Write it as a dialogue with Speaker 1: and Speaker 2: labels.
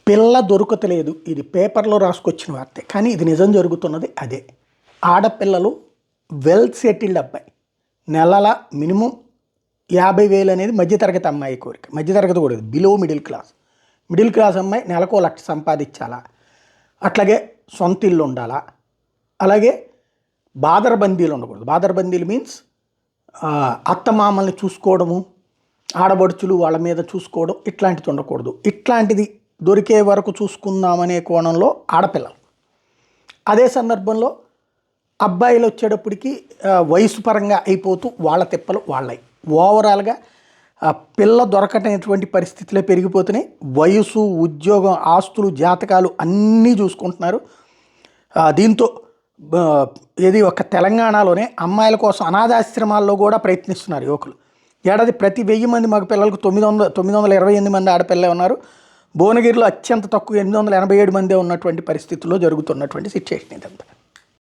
Speaker 1: పిల్ల దొరకతలేదు, ఇది పేపర్లో రాసుకొచ్చిన వార్తే, కానీ ఇది నిజం జరుగుతున్నది అదే. ఆడపిల్లలు వెల్ సెటిల్డ్ అబ్బాయి నెలల మినిమం 50,000 అనేది మధ్యతరగతి అమ్మాయి కోరిక. మధ్యతరగతి కూడా బిలో మిడిల్ క్లాస్ అమ్మాయి నెలకు 1,00,000 సంపాదించాలా, అట్లాగే సొంత ఇల్లు ఉండాలా, అలాగే బాదరబందీలు ఉండకూడదు. బాదరబందీలు మీన్స్ అత్తమామల్ని చూసుకోవడము, ఆడబడుచులు వాళ్ళ మీద చూసుకోవడం, ఇట్లాంటిది ఉండకూడదు. ఇట్లాంటిది దొరికే వరకు చూసుకుందామనే కోణంలో ఆడపిల్లలు. అదే సందర్భంలో అబ్బాయిలు వచ్చేటప్పటికి వయసు పరంగా అయిపోతూ వాళ్ళ తిప్పలు వాళ్ళవి. ఓవరాల్గా పిల్ల దొరకటటువంటి పరిస్థితులే పెరిగిపోతున్నాయి. వయసు, ఉద్యోగం, ఆస్తులు, జాతకాలు అన్నీ చూసుకుంటున్నారు. దీంతో ఏది ఒక తెలంగాణలోనే అమ్మాయిల కోసం అనాథాశ్రమాల్లో కూడా ప్రయత్నిస్తున్నారు యువకులు. ఏడాది ప్రతి 1000 మంది మగ పిల్లలకు 928 మంది ఆడపిల్లలే ఉన్నారు. భువనగిరిలో అత్యంత తక్కువ 887 మందే ఉన్నటువంటి పరిస్థితుల్లో జరుగుతున్నటువంటి సిచ్యువేషన్ ఇదంతా.